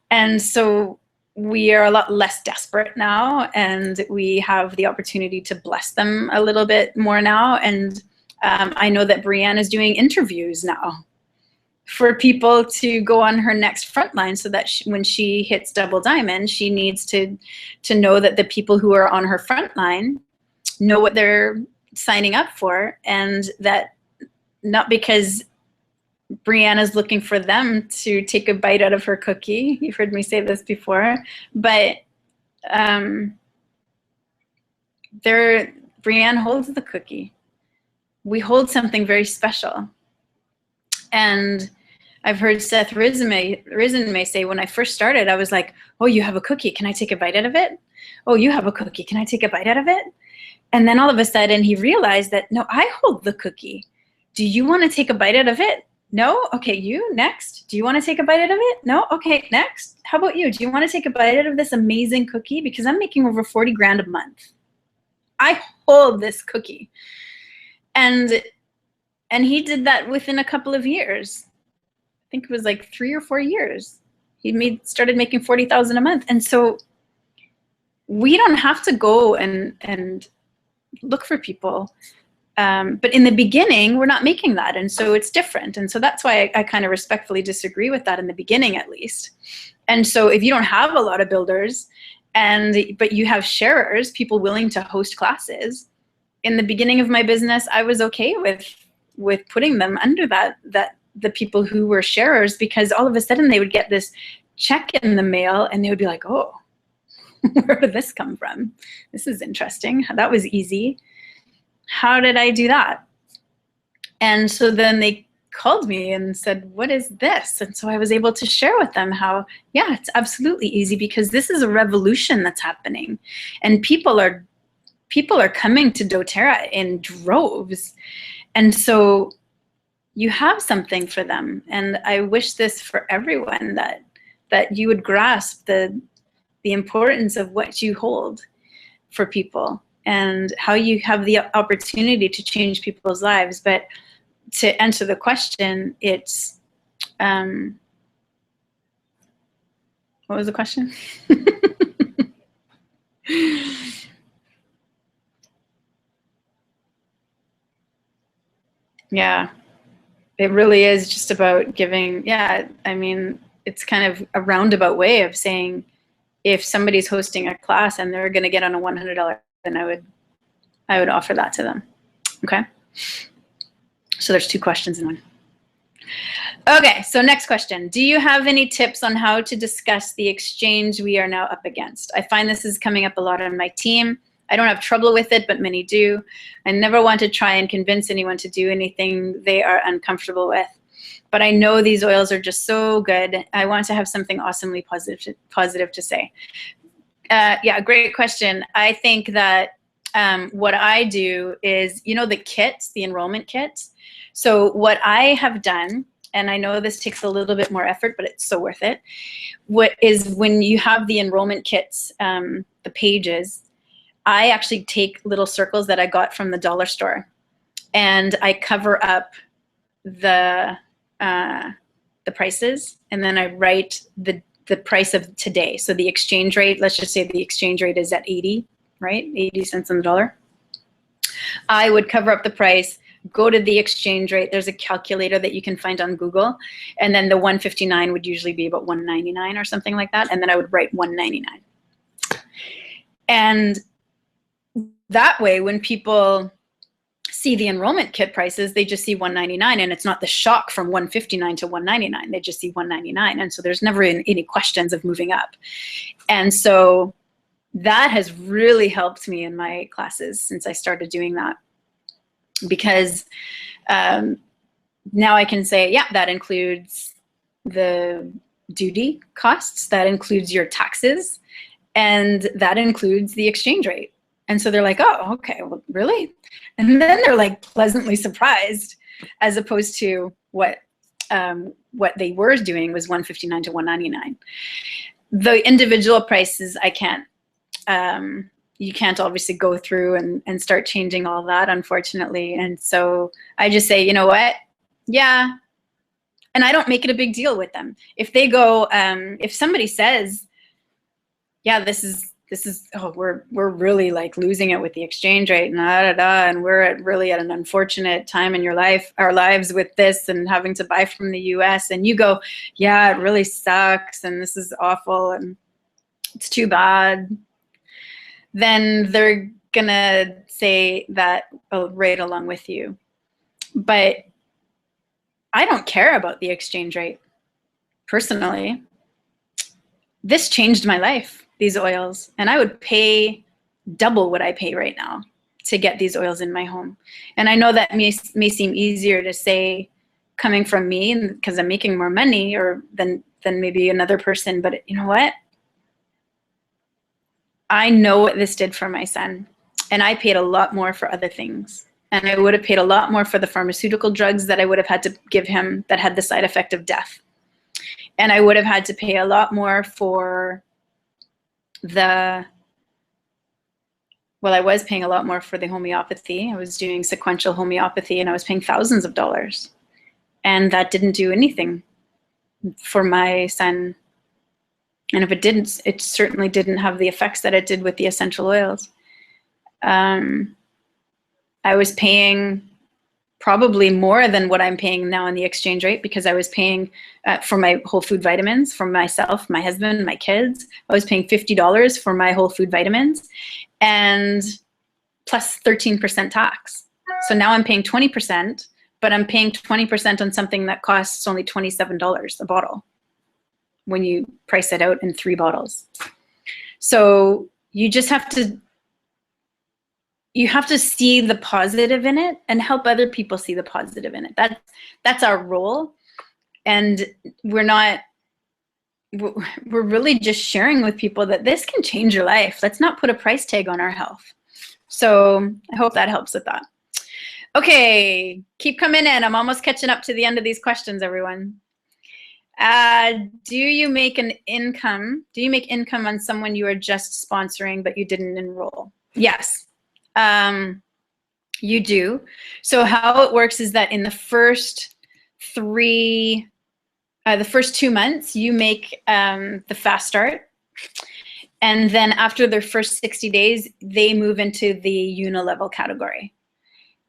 And so we are a lot less desperate now, and we have the opportunity to bless them a little bit more now. And I know that Brianne is doing interviews now for people to go on her next frontline, so that when she hits double diamond, she needs to know that the people who are on her frontline know what they're signing up for, and that not because Brianne is looking for them to take a bite out of her cookie. You've heard me say this before, but Brianne holds the cookie. We hold something very special. And I've heard Seth Risen may say, when I first started, I was like, oh, you have a cookie. Can I take a bite out of it? Oh, you have a cookie. Can I take a bite out of it? And then all of a sudden he realized that, no, I hold the cookie. Do you want to take a bite out of it? No? Okay, you, next. Do you want to take a bite out of it? No? Okay, next. How about you? Do you want to take a bite out of this amazing cookie? Because I'm making over 40 grand a month. I hold this cookie. And he did that within a couple of years. I think it was like 3 or 4 years. He started making 40,000 a month. And so we don't have to go and look for people. But in the beginning, we're not making that. And so it's different. And so that's why I kind of respectfully disagree with that in the beginning, at least. And so if you don't have a lot of builders, but you have sharers, people willing to host classes, in the beginning of my business, I was okay with putting them under that the people who were sharers, because all of a sudden they would get this check in the mail and they would be like, oh, where did this come from? This is interesting. That was easy. How did I do that? And so then they called me and said, what is this? And so I was able to share with them how, yeah, it's absolutely easy, because this is a revolution that's happening. And people are coming to doTERRA in droves. And so you have something for them. And I wish this for everyone, that you would grasp the importance of what you hold for people and how you have the opportunity to change people's lives. But to answer the question, it's, what was the question? Yeah, it really is just about giving. Yeah, I mean, it's kind of a roundabout way of saying, if somebody's hosting a class and they're going to get on a $100, then I would offer that to them. Okay. So there's 2 questions in one. Okay, so next question. Do you have any tips on how to discuss the exchange we are now up against? I find this is coming up a lot on my team. I don't have trouble with it, but many do. I never want to try and convince anyone to do anything they are uncomfortable with. But I know these oils are just so good. I want to have something awesomely positive to say. Yeah, great question. I think that what I do is, you know, the kits, the enrollment kits. So what I have done, and I know this takes a little bit more effort, but it's so worth it, when you have the enrollment kits, the pages, I actually take little circles that I got from the dollar store, and I cover up the prices, and then I write the price of today. So the exchange rate, let's just say the exchange rate is at 80, right? 80 cents on the dollar. I would cover up the price, go to the exchange rate. There's a calculator that you can find on Google. And then the 159 would usually be about 199 or something like that. And then I would write 199. And that way, when people see the enrollment kit prices, they just see 199, and it's not the shock from 159 to 199. They just see 199. And so there's never any questions of moving up. And so that has really helped me in my classes since I started doing that. Because now I can say, yeah, that includes the duty costs, that includes your taxes, and that includes the exchange rate. And so they're like, oh, okay, well, really? And then they're like pleasantly surprised, as opposed to what they were doing was 159 to 199. The individual prices, I can't. You can't obviously go through and start changing all that, unfortunately. And so I just say, you know what? Yeah. And I don't make it a big deal with them. If they go, if somebody says, yeah, this is, oh, we're really like losing it with the exchange rate and we're really at an unfortunate time in our lives with this and having to buy from the US, and you go, yeah, it really sucks and this is awful and it's too bad, then they're gonna say that right along with you. But I don't care about the exchange rate personally. This changed my life, these oils, and I would pay double what I pay right now to get these oils in my home. And I know that may seem easier to say coming from me because I'm making more money than maybe another person, but you know what? I know what this did for my son, and I paid a lot more for other things. And I would have paid a lot more for the pharmaceutical drugs that I would have had to give him that had the side effect of death. And I would have had to pay a lot more for I was paying a lot more for the homeopathy. I was doing sequential homeopathy, and I was paying thousands of dollars. And that didn't do anything for my son. And if it didn't, it certainly didn't have the effects that it did with the essential oils. I was paying probably more than what I'm paying now on the exchange rate, because I was paying for my whole food vitamins for myself, my husband, my kids. I was paying $50 for my whole food vitamins, and plus 13% tax. So now I'm paying 20%, but I'm paying 20% on something that costs only $27 a bottle when you price it out in 3 bottles. So you just have to, see the positive in it and help other people see the positive in it. That's our role. And we're really just sharing with people that this can change your life. Let's not put a price tag on our health. So I hope that helps with that. Okay, keep coming in. I'm almost catching up to the end of these questions, everyone. Do you make income on someone you are just sponsoring but you didn't enroll? Yes, you do. So how it works is that in the first 2 months, you make the fast start. And then after their first 60 days, they move into the unilevel category.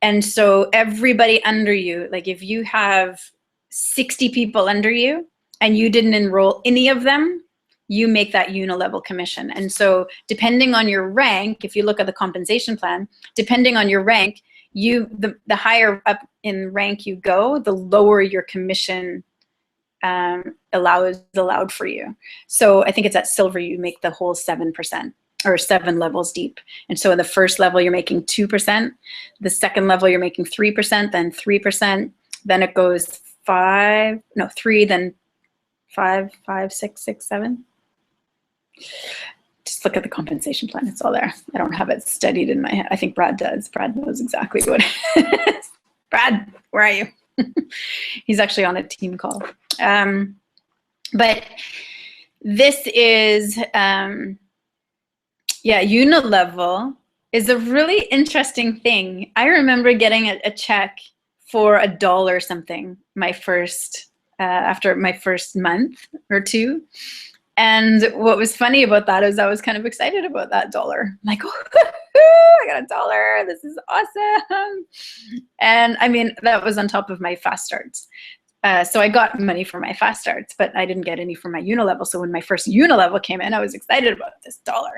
And so everybody under you, like if you have 60 people under you and you didn't enroll any of them, you make that unilevel commission. And so depending on your rank, if you look at the compensation plan, depending on your rank, the higher up in rank you go, the lower your commission allowed for you. So I think it's at silver, you make the whole 7%. Or 7 levels deep. And so in the first level, you're making 2%. The second level, you're making 3%, then 3%. Then it goes 3, then 5, 6, 6, 7. Just look at the compensation plan. It's all there. I don't have it studied in my head. I think Brad does. Brad knows exactly what it is. Brad, where are you? He's actually on a team call. But this is... unilevel is a really interesting thing. I remember getting a check for $1 something after my first month or 2. And what was funny about that is I was kind of excited about that $1. I'm like, oh, I got $1. This is awesome. And I mean, that was on top of my fast starts. So I got money for my fast starts, but I didn't get any for my unilevel. So when my first unilevel came in, I was excited about this $1.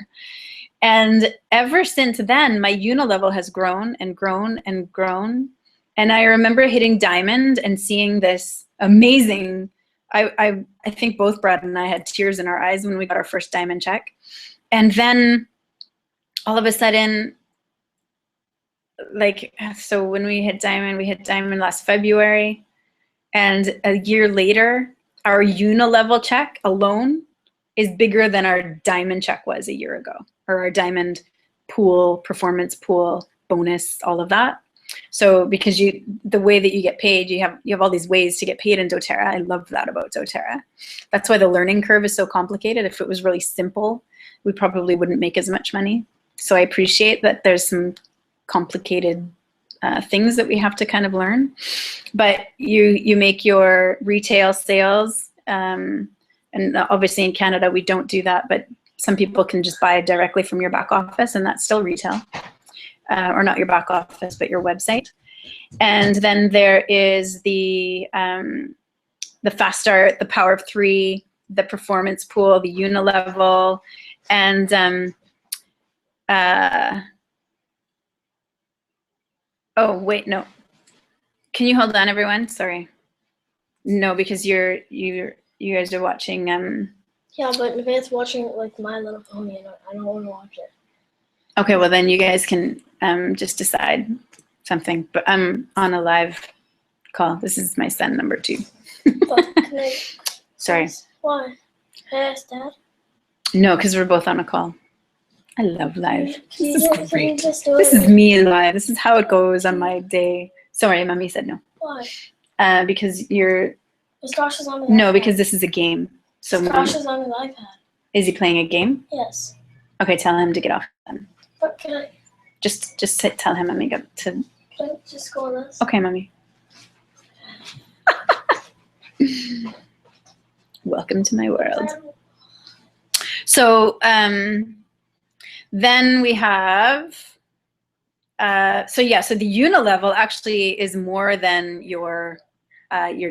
And ever since then, my unilevel has grown and grown and grown. And I remember hitting diamond and seeing this amazing, I think both Brad and I had tears in our eyes when we got our first diamond check. And then all of a sudden, so when we hit diamond last February. And a year later, our unilevel check alone is bigger than our diamond check was a year ago, or our diamond pool, performance pool, bonus, all of that. So because the way that you get paid, you have all these ways to get paid in doTERRA. I love that about doTERRA. That's why the learning curve is so complicated. If it was really simple, we probably wouldn't make as much money. So I appreciate that there's some complicated things that we have to kind of learn. But you make your retail sales, and obviously in Canada we don't do that, but some people can just buy directly from your back office, and that's still retail. Or not your back office, but your website. And then there is the fast start, the power of 3, the performance pool, the unilevel, and oh wait, no. Can you hold on, everyone? Sorry. No, because you guys are watching. Yeah, but Nevaeh's watching like My Little Pony, and I don't want to watch it. Okay, well then you guys can just decide something. But I'm on a live call. This is my son, number 2. But can I, Sorry. Why? Can I ask Dad? No, because we're both on a call. I love live. This is great. This is me live. This is how it goes on my day. Sorry, Mommy said no. Why? Because you're... Josh is on the No, iPad. Because this is a game. So Josh is on his iPad. Is he playing a game? Yes. Okay, tell him to get off then. But can I... Just tell him, Mommy, to... Can I just go on this? Okay, Mommy. Welcome to my world. So then we have, so the unilevel actually is more than your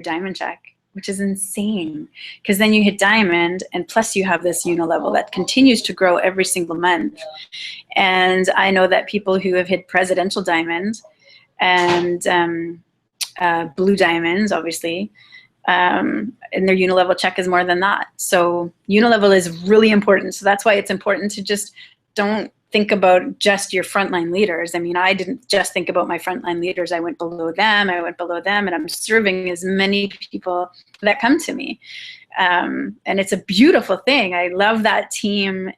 diamond check, which is insane, because then you hit diamond, and plus you have this unilevel that continues to grow every single month. And I know that people who have hit presidential diamond and blue diamonds, obviously. And their unilevel check is more than that. So unilevel is really important. So that's why it's important to just don't think about just your frontline leaders. I mean, I didn't just think about my frontline leaders. I went below them, and I'm serving as many people that come to me. And it's a beautiful thing. I love that team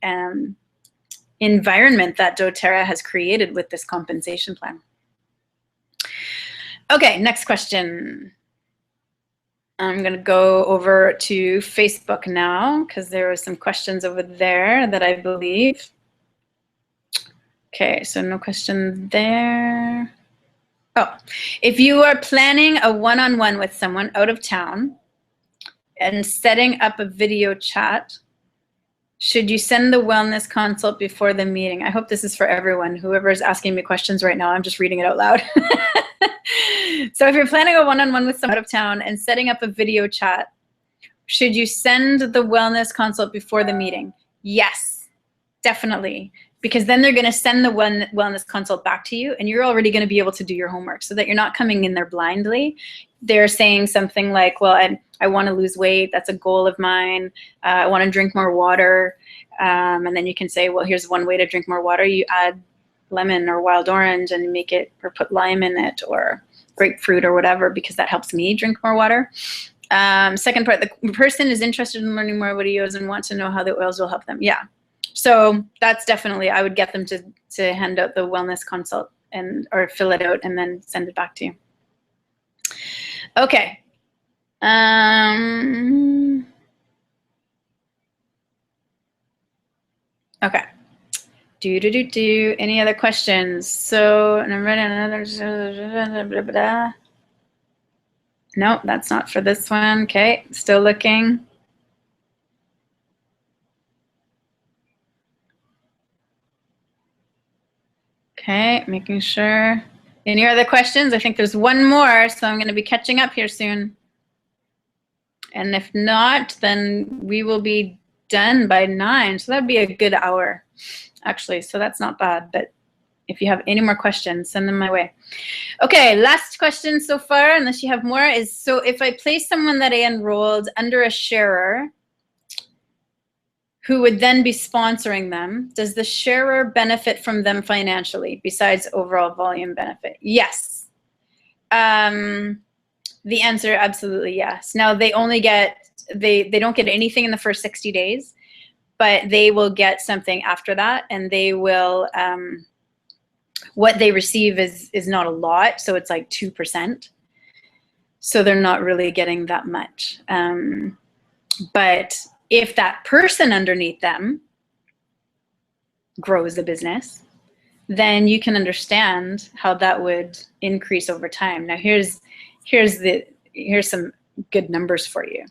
environment that doTERRA has created with this compensation plan. Okay, next question. I'm going to go over to Facebook now because there were some questions over there that I believe. Okay, so no question there. Oh, if you are planning a one-on-one with someone out of town and setting up a video chat, should you send the wellness consult before the meeting? I hope this is for everyone. Whoever is asking me questions right now, I'm just reading it out loud. So if you're planning a one-on-one with someone out of town and setting up a video chat, should you send the wellness consult before the meeting? Yes, definitely. Because then they're going to send the wellness consult back to you, and you're already going to be able to do your homework so that you're not coming in there blindly. They're saying something like, well, I want to lose weight. That's a goal of mine. I want to drink more water. And then you can say, well, here's one way to drink more water. You add lemon or wild orange and make it, or put lime in it, or grapefruit or whatever, because that helps me drink more water. Second part, the person is interested in learning more about EOs and wants to know how the oils will help them. Yeah. So that's definitely, I would get them to hand out the wellness consult or fill it out and then send it back to you. Okay. Okay. Any other questions? So, and I'm reading another. No, that's not for this one. Okay, still looking. Okay, making sure. Any other questions? I think there's one more, so I'm going to be catching up here soon. And if not, then we will be done by 9. So that'd be a good hour, actually. So that's not bad. But if you have any more questions, send them my way. Okay, last question so far, unless you have more, is so if I place someone that I enrolled under a sharer who would then be sponsoring them, does the sharer benefit from them financially besides overall volume benefit? Yes. The answer, absolutely yes. Now they only get, they don't get anything in the first 60 days, but they will get something after that, and they will, what they receive is not a lot, so it's like 2%. So they're not really getting that much. But if that person underneath them grows the business, then you can understand how that would increase over time. Now here's some good numbers for you.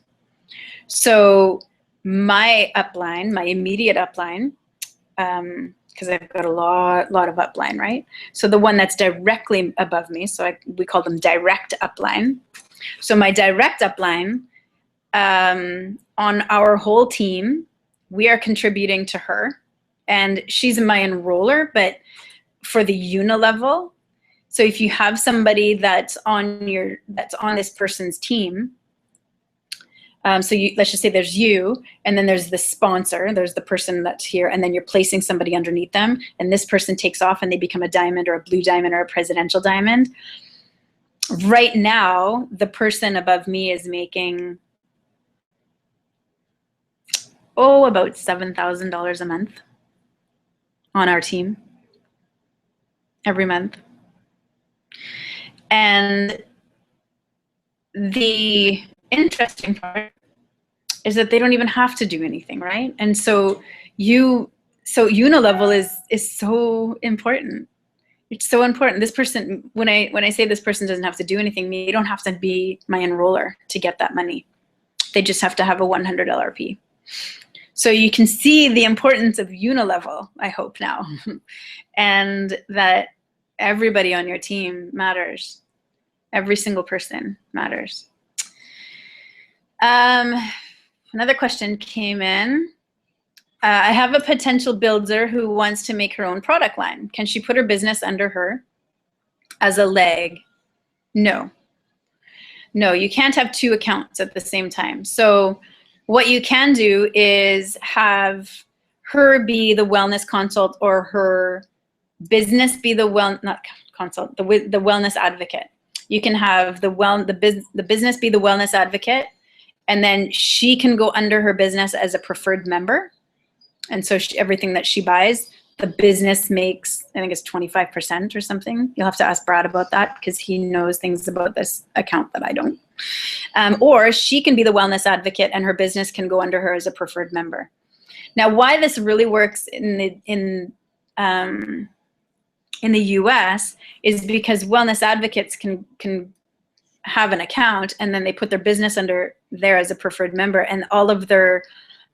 So my upline, my immediate upline, because I've got a lot of upline, right? So the one that's directly above me, so we call them direct upline. So my direct upline, on our whole team, we are contributing to her, and she's my enroller, but for the unilevel. So if you have somebody that's on this person's team, so let's just say there's you, and then there's the sponsor, there's the person that's here, and then you're placing somebody underneath them, and this person takes off and they become a diamond or a blue diamond or a presidential diamond. Right now, the person above me is making, about $7,000 a month on our team every month. And the interesting part is that they don't even have to do anything, right? And so unilevel is so important. It's so important. This person, when I say this person doesn't have to do anything, they don't have to be my enroller to get that money. They just have to have a $100 RP. So you can see the importance of unilevel, I hope now, and that everybody on your team matters. Every single person matters. Another question came in. I have a potential builder who wants to make her own product line. Can she put her business under her as a leg? No. No, you can't have 2 accounts at the same time. So what you can do is have her be the wellness consult, or her business be the not consult, the wellness advocate. You can have the business be the wellness advocate, and then she can go under her business as a preferred member. And so everything that she buys, the business makes, I think it's 25% or something. You'll have to ask Brad about that, because he knows things about this account that I don't. Or she can be the wellness advocate, and her business can go under her as a preferred member. Now, why this really works in the US is because wellness advocates can have an account, and then they put their business under there as a preferred member, and all of their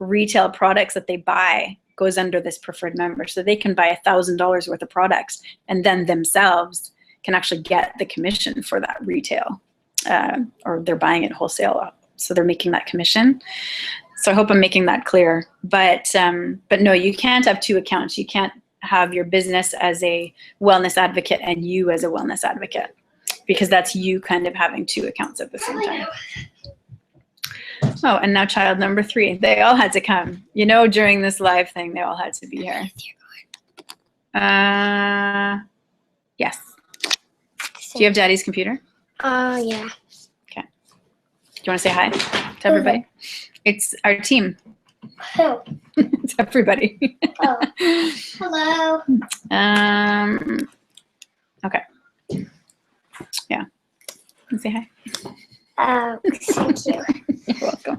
retail products that they buy goes under this preferred member. So they can buy $1,000 worth of products, and then themselves can actually get the commission for that retail, or they're buying it wholesale, so they're making that commission. So I hope I'm making that clear. But no, you can't have 2 accounts. You can't have your business as a wellness advocate and you as a wellness advocate, because that's you kind of having 2 accounts at the same time. Oh, and now child number 3. They all had to come. You know, during this live thing, they all had to be here. Yes. Do you have Daddy's computer? Yeah. Okay. Do you want to say hi to everybody? It's our team. Oh. It's everybody. Oh. Hello. Okay. Yeah. Say hi. Thank you. You're welcome.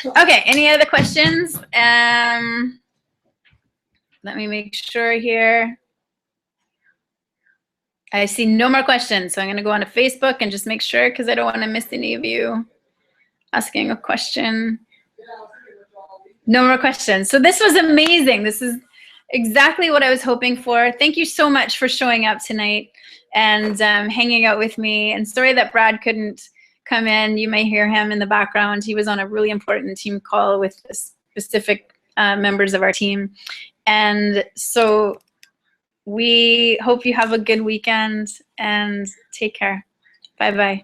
Okay, any other questions? Let me make sure here. I see no more questions, so I'm going to go on to Facebook and just make sure, because I don't want to miss any of you asking a question. No more questions. So this was amazing. This is exactly what I was hoping for. Thank you so much for showing up tonight and hanging out with me. And sorry that Brad couldn't come in. You may hear him in the background. He was on a really important team call with specific members of our team. And so we hope you have a good weekend, and take care. Bye-bye.